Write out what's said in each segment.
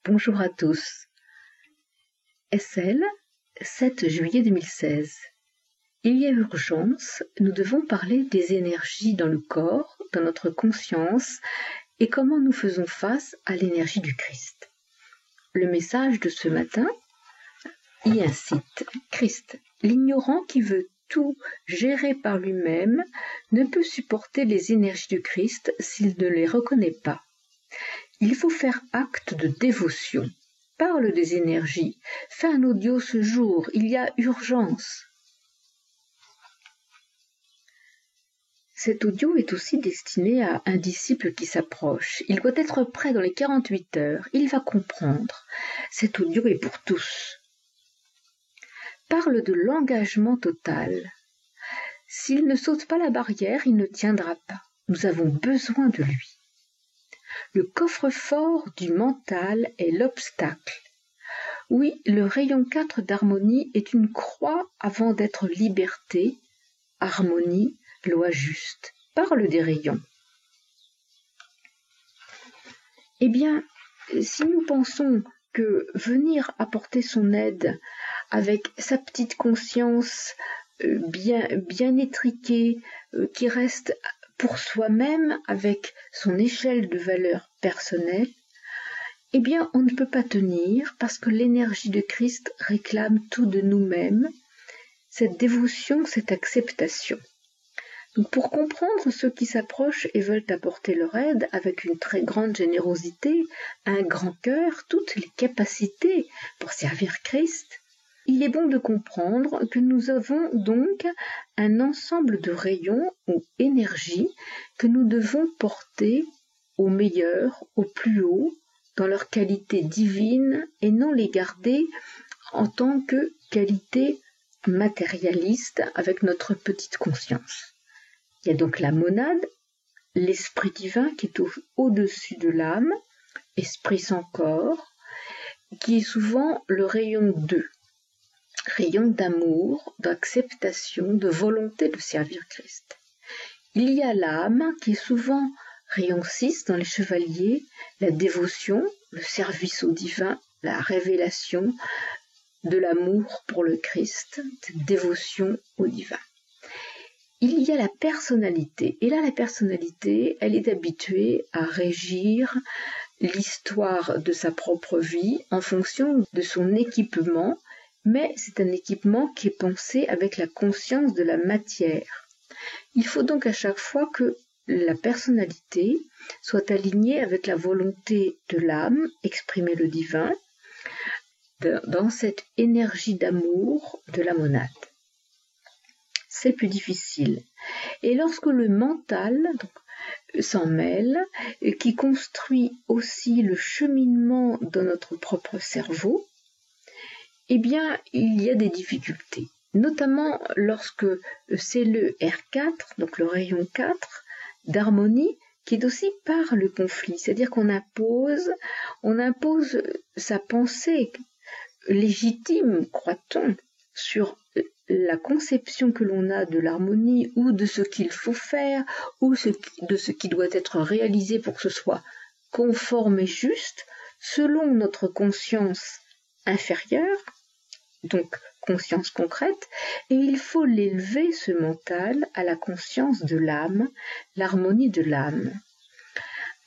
Bonjour à tous. SL, 7 juillet 2016. Il y a urgence, nous devons parler des énergies dans le corps, dans notre conscience, et comment nous faisons face à l'énergie du Christ. Le message de ce matin y incite. Christ, l'ignorant qui veut tout gérer par lui-même, ne peut supporter les énergies du Christ s'il ne les reconnaît pas. Il faut faire acte de dévotion. Parle des énergies. Fais un audio ce jour. Il y a urgence. Cet audio est aussi destiné à un disciple qui s'approche. Il doit être prêt dans les 48 heures. Il va comprendre. Cet audio est pour tous. Parle de l'engagement total. S'il ne saute pas la barrière, il ne tiendra pas. Nous avons besoin de lui. Le coffre-fort du mental est l'obstacle. Oui, le rayon 4 d'harmonie est une croix avant d'être liberté, harmonie, loi juste. Parle des rayons. Eh bien, si nous pensons que venir apporter son aide avec sa petite conscience bien étriquée, qui reste pour soi-même avec son échelle de valeur personnelle, eh bien, on ne peut pas tenir parce que l'énergie de Christ réclame tout de nous-mêmes, cette dévotion, cette acceptation. Donc, pour comprendre ceux qui s'approchent et veulent apporter leur aide avec une très grande générosité, un grand cœur, toutes les capacités pour servir Christ, il est bon de comprendre que nous avons donc un ensemble de rayons ou énergies que nous devons porter au meilleur, au plus haut, dans leur qualité divine et non les garder en tant que qualité matérialiste avec notre petite conscience. Il y a donc la monade, l'esprit divin qui est au-dessus de l'âme, esprit sans corps, qui est souvent le rayon 2. Rayon d'amour, d'acceptation, de volonté de servir Christ. Il y a l'âme qui est souvent rayon 6 dans les chevaliers, la dévotion, le service au divin, la révélation de l'amour pour le Christ, cette dévotion au divin. Il y a la personnalité, et là la personnalité, elle est habituée à régir l'histoire de sa propre vie en fonction de son équipement, mais c'est un équipement qui est pensé avec la conscience de la matière. Il faut donc à chaque fois que la personnalité soit alignée avec la volonté de l'âme, exprimer le divin, dans cette énergie d'amour de la monade. C'est plus difficile. Et lorsque le mental s'en mêle, qui construit aussi le cheminement dans notre propre cerveau, eh bien, il y a des difficultés. Notamment lorsque c'est le R4, donc le rayon 4, d'harmonie, qui est aussi par le conflit. C'est-à-dire qu'on impose sa pensée légitime, croit-on, sur la conception que l'on a de l'harmonie ou de ce qu'il faut faire ou de ce qui doit être réalisé pour que ce soit conforme et juste selon notre conscience inférieure, donc conscience concrète, et il faut l'élever, ce mental, à la conscience de l'âme, l'harmonie de l'âme.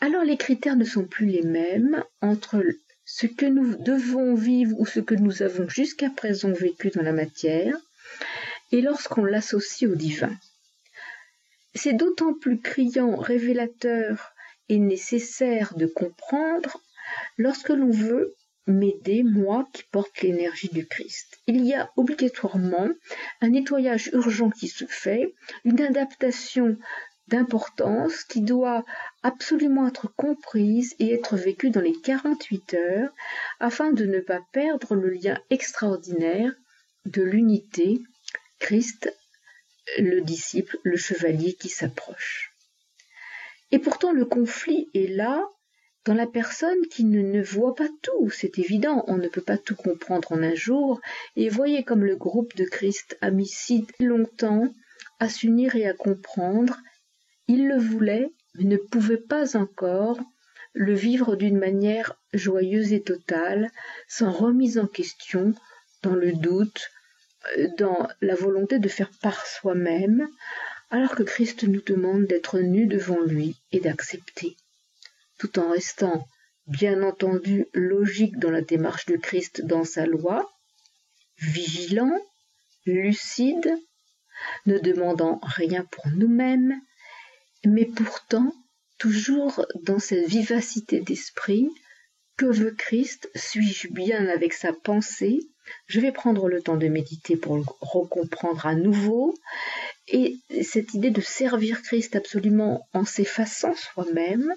Alors les critères ne sont plus les mêmes entre ce que nous devons vivre ou ce que nous avons jusqu'à présent vécu dans la matière, et lorsqu'on l'associe au divin. C'est d'autant plus criant, révélateur et nécessaire de comprendre lorsque l'on veut m'aider, moi qui porte l'énergie du Christ. Il y a obligatoirement un nettoyage urgent qui se fait, une adaptation d'importance qui doit absolument être comprise et être vécue dans les 48 heures afin de ne pas perdre le lien extraordinaire de l'unité, Christ, le disciple, le chevalier qui s'approche. Et pourtant le conflit est là dans la personne qui ne voit pas tout, c'est évident, on ne peut pas tout comprendre en un jour, et voyez comme le groupe de Christ a mis si longtemps à s'unir et à comprendre. Il le voulait, mais ne pouvait pas encore le vivre d'une manière joyeuse et totale, sans remise en question, dans le doute, dans la volonté de faire par soi-même, alors que Christ nous demande d'être nus devant lui et d'accepter, tout en restant, bien entendu, logique dans la démarche de Christ dans sa loi, vigilant, lucide, ne demandant rien pour nous-mêmes, mais pourtant toujours dans cette vivacité d'esprit. Que veut Christ? Suis-je bien avec sa pensée? Je vais prendre le temps de méditer pour le recomprendre à nouveau. Et cette idée de servir Christ absolument en s'effaçant soi-même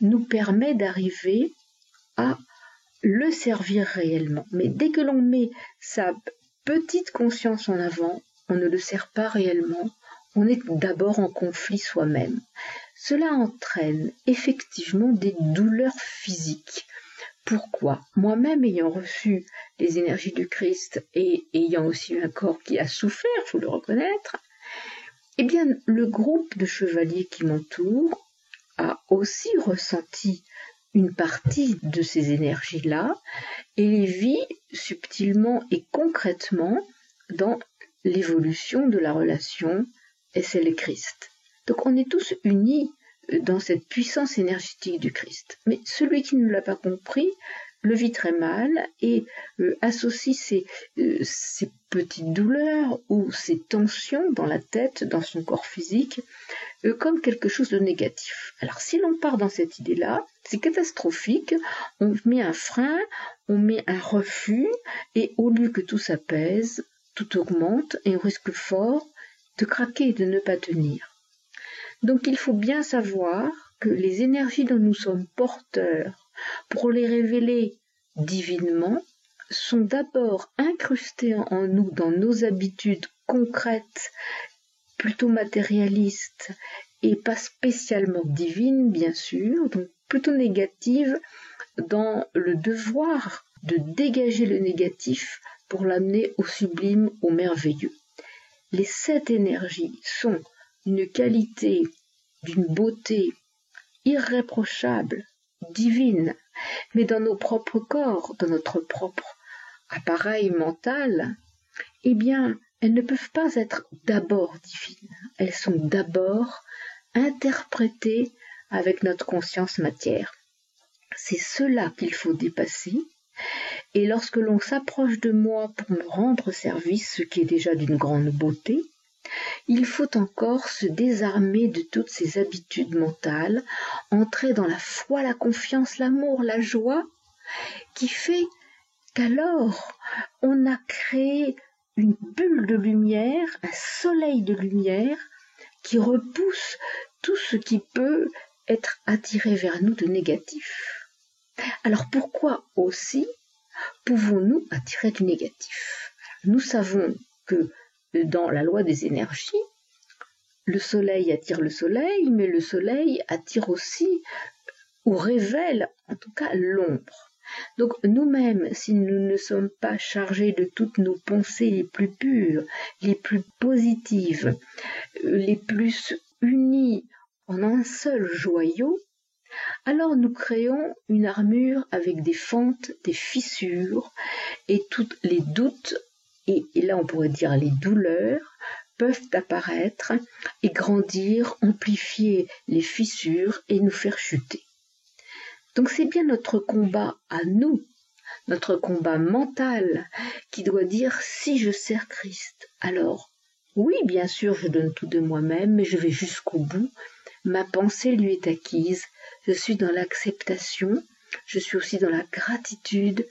nous permet d'arriver à le servir réellement. Mais dès que l'on met sa petite conscience en avant, on ne le sert pas réellement, on est d'abord en conflit soi-même. Cela entraîne effectivement des douleurs physiques. Pourquoi? Moi-même ayant reçu les énergies du Christ et ayant aussi un corps qui a souffert, il faut le reconnaître, eh bien le groupe de chevaliers qui m'entoure a aussi ressenti une partie de ces énergies-là et les vit subtilement et concrètement dans l'évolution de la relation SL-Christ. Donc on est tous unis dans cette puissance énergétique du Christ. Mais celui qui ne l'a pas compris le vit très mal et associe ces petites douleurs ou ces tensions dans la tête, dans son corps physique, comme quelque chose de négatif. Alors si l'on part dans cette idée-là, c'est catastrophique, on met un frein, on met un refus, et au lieu que tout s'apaise, tout augmente, et on risque fort de craquer et de ne pas tenir. Donc il faut bien savoir que les énergies dont nous sommes porteurs, pour les révéler divinement, sont d'abord incrustées en nous dans nos habitudes concrètes, plutôt matérialistes et pas spécialement divines, bien sûr, donc plutôt négatives, dans le devoir de dégager le négatif pour l'amener au sublime, au merveilleux. Les 7 énergies sont une qualité d'une beauté irréprochable, divine, mais dans nos propres corps, dans notre propre appareil mental, eh bien, elles ne peuvent pas être d'abord divines. Elles sont d'abord interprétées avec notre conscience matière. C'est cela qu'il faut dépasser. Et lorsque l'on s'approche de moi pour me rendre service, ce qui est déjà d'une grande beauté, il faut encore se désarmer de toutes ces habitudes mentales, entrer dans la foi, la confiance, l'amour, la joie, qui fait qu'alors on a créé une bulle de lumière, un soleil de lumière qui repousse tout ce qui peut être attiré vers nous de négatif. Alors pourquoi aussi pouvons-nous attirer du négatif? Nous savons que dans la loi des énergies, le soleil attire le soleil, mais le soleil attire aussi, ou révèle en tout cas l'ombre. Donc nous-mêmes, si nous ne sommes pas chargés de toutes nos pensées les plus pures, les plus positives, les plus unies en un seul joyau, alors nous créons une armure avec des fentes, des fissures, et tous les doutes, et là on pourrait dire les douleurs, peuvent apparaître et grandir, amplifier les fissures et nous faire chuter. Donc c'est bien notre combat à nous, notre combat mental, qui doit dire si je sers Christ, alors oui bien sûr je donne tout de moi-même, mais je vais jusqu'au bout, ma pensée lui est acquise, je suis dans l'acceptation, je suis aussi dans la gratitude,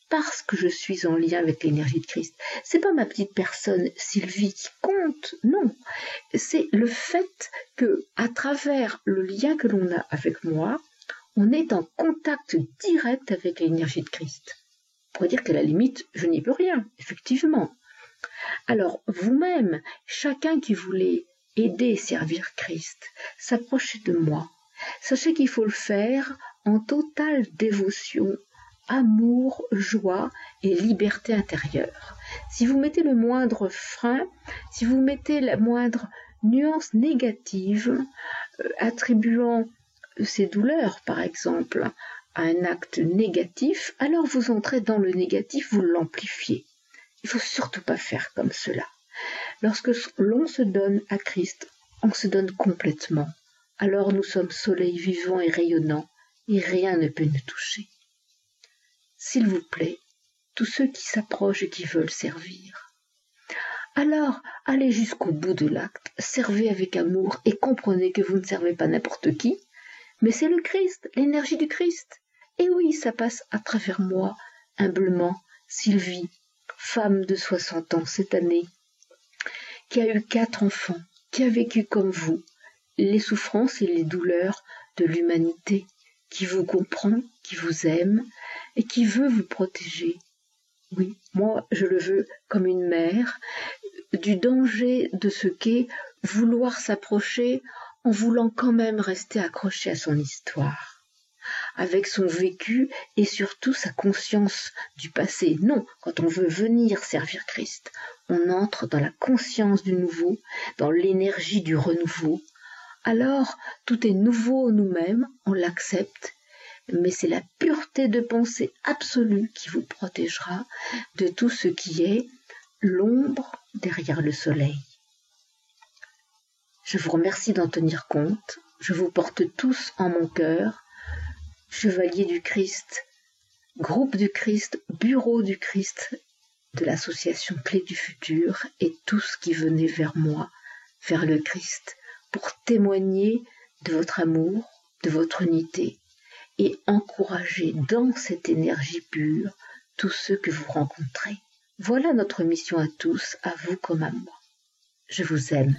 parce que je suis en lien avec l'énergie de Christ. C'est pas ma petite personne Sylvie qui compte, non. C'est le fait que, à travers le lien que l'on a avec moi, on est en contact direct avec l'énergie de Christ. On pourrait dire qu'à la limite, je n'y peux rien, effectivement. Alors, vous-même, chacun qui voulait aider et servir Christ, s'approchez de moi. Sachez qu'il faut le faire en totale dévotion, amour, joie et liberté intérieure. Si vous mettez le moindre frein, si vous mettez la moindre nuance négative, attribuant ces douleurs, par exemple, à un acte négatif, alors vous entrez dans le négatif, vous l'amplifiez. Il ne faut surtout pas faire comme cela. Lorsque l'on se donne à Christ, on se donne complètement. Alors nous sommes soleil vivant et rayonnant, et rien ne peut nous toucher. S'il vous plaît, tous ceux qui s'approchent et qui veulent servir. Alors, allez jusqu'au bout de l'acte, servez avec amour et comprenez que vous ne servez pas n'importe qui, mais c'est le Christ, l'énergie du Christ. Et oui, ça passe à travers moi, humblement, Sylvie, femme de 60 ans cette année, qui a eu 4 enfants, qui a vécu comme vous les souffrances et les douleurs de l'humanité, qui vous comprend, qui vous aime et qui veut vous protéger. Oui, moi je le veux comme une mère, du danger de ce qu'est vouloir s'approcher en voulant quand même rester accroché à son histoire, avec son vécu et surtout sa conscience du passé. Non, quand on veut venir servir Christ, on entre dans la conscience du nouveau, dans l'énergie du renouveau. Alors, tout est nouveau en nous-mêmes, on l'accepte, mais c'est la pureté de pensée absolue qui vous protégera de tout ce qui est l'ombre derrière le soleil. Je vous remercie d'en tenir compte, je vous porte tous en mon cœur, Chevalier du Christ, Groupe du Christ, Bureau du Christ, de l'association Clé du Futur et tous qui venaient vers moi, vers le Christ, pour témoigner de votre amour, de votre unité et encourager dans cette énergie pure tous ceux que vous rencontrez. Voilà notre mission à tous, à vous comme à moi. Je vous aime.